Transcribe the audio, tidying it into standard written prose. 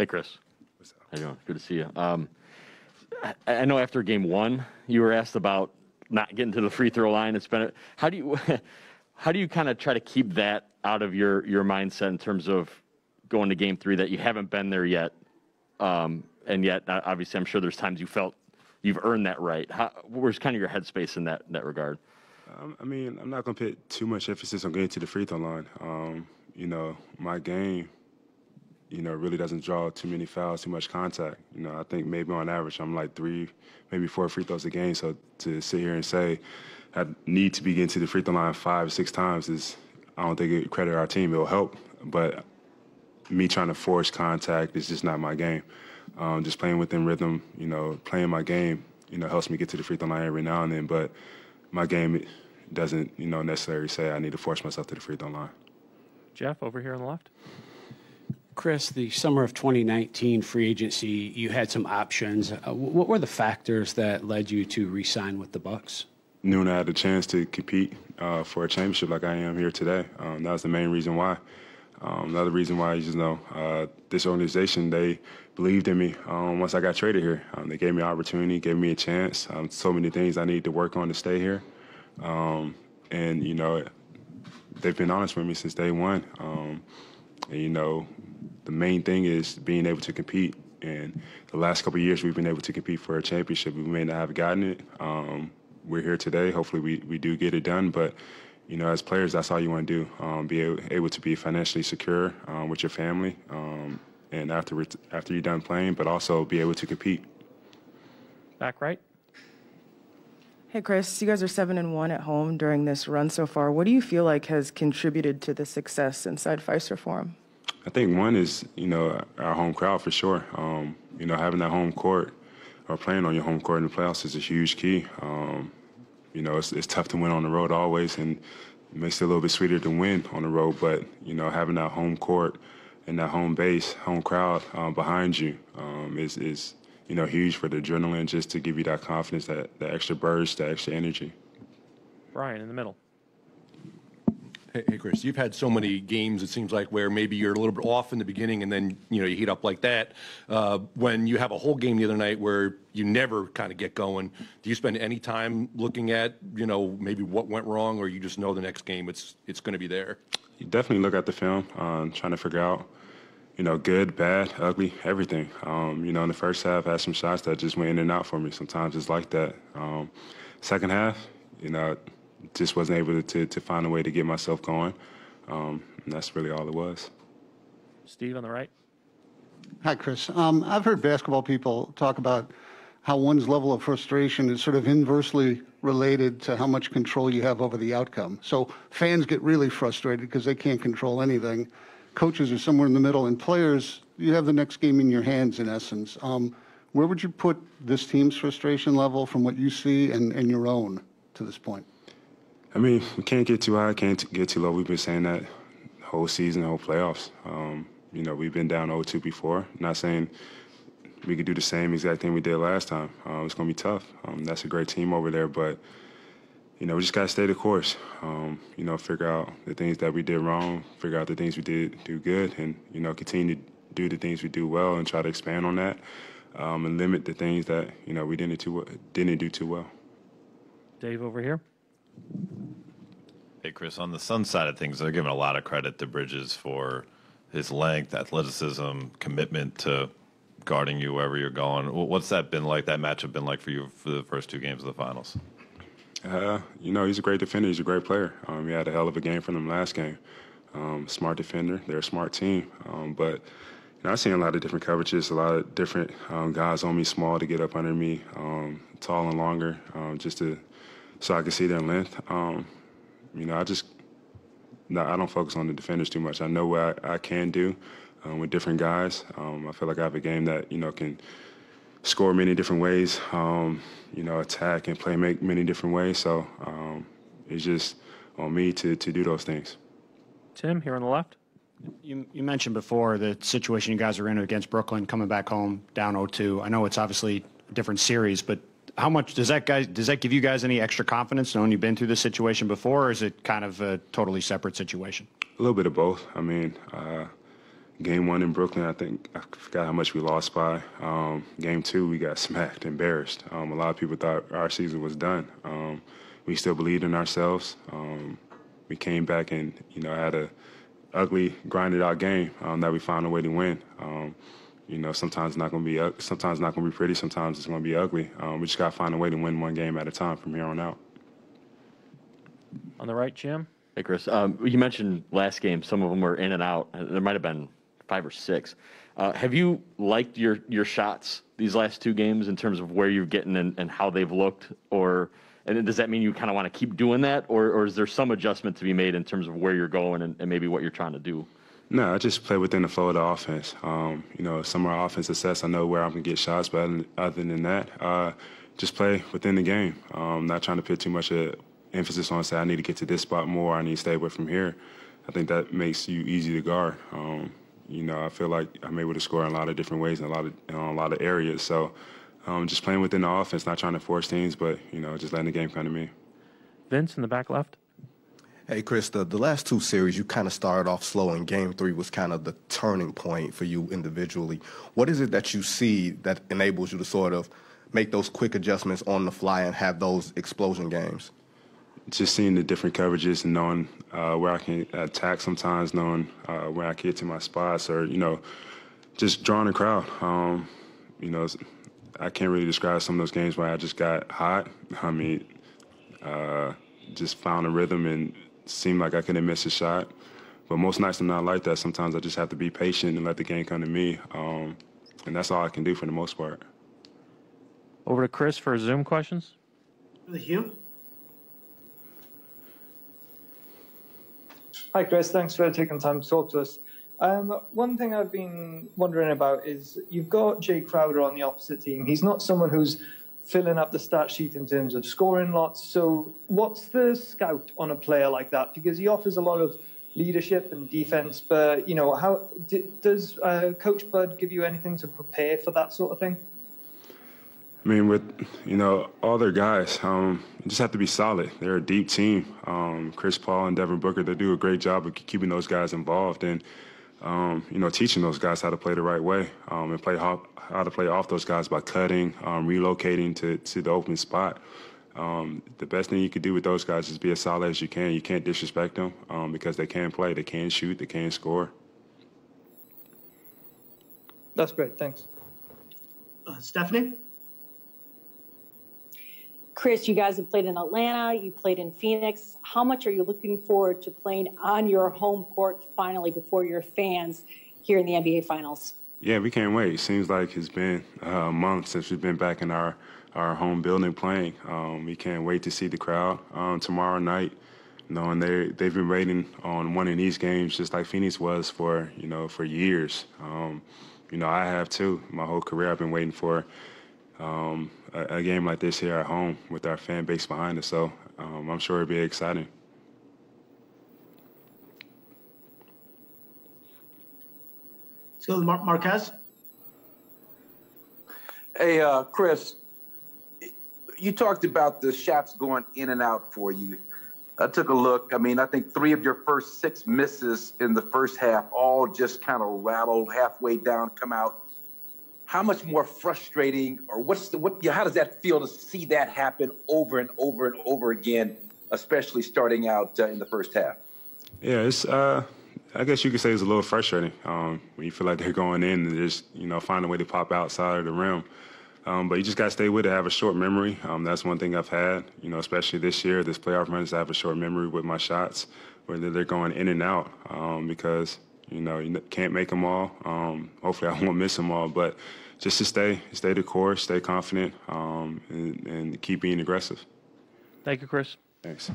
Hey, Khris. How you doing? Good to see you. I know after game one, you were asked about not getting to the free throw line. How do you kind of try to keep that out of your mindset in terms of going to game three, that you haven't been there yet, and yet obviously I'm sure there's times you felt you've earned that right. Where's kind of your headspace in that regard? I mean, I'm not going to put too much emphasis on getting to the free throw line. My game, really doesn't draw too many fouls, too much contact. I think maybe on average I'm like 3, maybe 4 free throws a game. So to sit here and say I need to be getting to the free throw line 5 or 6 times I don't think it credit our team. It'll help, but me trying to force contact is just not my game. Just playing within rhythm, playing my game, helps me get to the free throw line every now and then. But my game doesn't, necessarily say I need to force myself to the free throw line. Jeff, over here on the left. Khris, the summer of 2019 free agency, you had some options. What were the factors that led you to re-sign with the Bucks? Knew I had a chance to compete for a championship like I am here today. That was the main reason why. Another reason why is, this organization, they believed in me once I got traded here. They gave me an opportunity, gave me a chance. So many things I need to work on to stay here. They've been honest with me since day one. The main thing is being able to compete. And the last couple of years, we've been able to compete for a championship. We may not have gotten it. We're here today. Hopefully we do get it done. But, as players, that's all you want to do, be able to be financially secure with your family and after you're done playing, but also be able to compete. Back right. Hey, Khris, you guys are 7-1 at home during this run so far. What do you feel like has contributed to the success inside Fiserv Forum? I think one is, our home crowd for sure. Having that home court or playing on your home court in the playoffs is a huge key. It's tough to win on the road always, and it makes it a little bit sweeter to win on the road. But, having that home court and that home base, home crowd behind you is huge for the adrenaline, just to give you that confidence, that extra burst, that extra energy. Brian in the middle. Hey, Khris, you've had so many games, it seems like, where maybe you're a little bit off in the beginning and then, you heat up like that. When you have a whole game the other night where you never kind of get going, do you spend any time looking at, maybe what went wrong, or you just know the next game it's going to be there? You definitely look at the film, trying to figure out, good, bad, ugly, everything. In the first half, I had some shots that just went in and out for me. Sometimes it's like that. Second half, just wasn't able to find a way to get myself going. And that's really all it was. Steve on the right. Hi, Khris. I've heard basketball people talk about how one's level of frustration is sort of inversely related to how much control you have over the outcome. So fans get really frustrated because they can't control anything. Coaches are somewhere in the middle, and players, you have the next game in your hands, in essence. Where would you put this team's frustration level from what you see and your own to this point? I mean, we can't get too high, can't get too low. We've been saying that whole season, the whole playoffs. We've been down 0-2 before. Not saying we could do the same exact thing we did last time. It's going to be tough. That's a great team over there, but, we just got to stay the course. Figure out the things that we did wrong, figure out the things we did do good, and, continue to do the things we do well and try to expand on that and limit the things that, we didn't do too well. Dave over here. Hey, Khris, on the Suns side of things, they're giving a lot of credit to Bridges for his length, athleticism, commitment to guarding you wherever you're going. What's that been like, that matchup been like for you for the first 2 games of the finals? He's a great defender. He's a great player. He had a hell of a game from them last game. Smart defender. They're a smart team. But I've seen a lot of different coverages, a lot of different guys on me, small to get up under me, tall and longer, so I can see their length. I don't focus on the defenders too much. I know what I can do with different guys. I feel like I have a game that, can score many different ways, attack and play make many different ways. So it's just on me to do those things. Tim, here on the left. You mentioned before the situation you guys are in against Brooklyn, coming back home down 0-2. I know it's obviously a different series, but how much does that give you guys any extra confidence knowing you've been through this situation before, or is it kind of a totally separate situation? A little bit of both. I mean, Game 1 in Brooklyn, I forgot how much we lost by. Game 2, we got smacked, embarrassed. A lot of people thought our season was done. We still believed in ourselves. We came back and, had a ugly, grinded out game that we found a way to win. Sometimes it's not going to be pretty. Sometimes it's going to be ugly. We just got to find a way to win one game at a time from here on out. On the right, Jim. Hey, Chris. You mentioned last game, some of them were in and out. There might have been 5 or 6. Have you liked your shots these last 2 games in terms of where you're getting and how they've looked? And does that mean you kind of want to keep doing that? Or is there some adjustment to be made in terms of where you're going and maybe what you're trying to do? No, I just play within the flow of the offense. Some of our offense success, I know where I'm going to get shots, but other than that, just play within the game. Not trying to put too much emphasis on, say, I need to get to this spot more, I need to stay away from here. I think that makes you easy to guard. I feel like I'm able to score in a lot of different ways in a lot of areas. So just playing within the offense, not trying to force things, but, just letting the game come to me. Vince in the back left. Hey, Chris, the last 2 series, you kind of started off slow, and Game 3 was kind of the turning point for you individually. What is it that you see that enables you to sort of make those quick adjustments on the fly and have those explosion games? Just seeing the different coverages and knowing where I can attack sometimes, knowing where I can get to my spots, or, just drawing a crowd. I can't really describe some of those games where I just got hot. Just found a rhythm and seemed like I couldn't miss a shot. But most nights I'm not like that. Sometimes I just have to be patient and let the game come to me. And that's all I can do for the most part. Over to Chris for Zoom questions. Hugh. Hi, Chris. Thanks for taking the time to talk to us. One thing I've been wondering about is you've got Jay Crowder on the opposite team. He's not someone who's filling up the stat sheet in terms of scoring lots. So what's the scout on a player like that? Because he offers a lot of leadership and defense, but, how does Coach Bud give you anything to prepare for that sort of thing? With, all their guys, you just have to be solid. They're a deep team. Chris Paul and Devin Booker, they do a great job of keeping those guys involved and, teaching those guys how to play the right way and how to play off those guys by cutting, relocating to the open spot. The best thing you could do with those guys is be as solid as you can. You can't disrespect them because they can play, they can shoot, they can score. That's great. Thanks. Stephanie? Chris, you guys have played in Atlanta, you played in Phoenix. How much are you looking forward to playing on your home court finally before your fans here in the NBA Finals? Yeah, we can't wait. It seems like it's been a month since we've been back in our home building playing. We can't wait to see the crowd tomorrow night. Knowing they've been waiting on one of these games just like Phoenix was for years. I have too. My whole career I've been waiting for a game like this here at home with our fan base behind us. So I'm sure it'll be exciting. Let's go to Marquez. Hey, Chris, you talked about the shots going in and out for you. I took a look. I think 3 of your first 6 misses in the first half all just kind of rattled halfway down, come out. How much more frustrating, or how does that feel to see that happen over and over and over again, especially starting out in the first half? Yeah, it's I guess you could say it's a little frustrating when you feel like they're going in and just find a way to pop outside of the rim. But you just got to stay with it, have a short memory. That's one thing I've had, especially this year, this playoff run, is I have a short memory with my shots, whether they're going in and out, because you can't make them all. Hopefully I won't miss them all, but just to stay the course, stay confident, and keep being aggressive. Thank you, Chris. Thanks.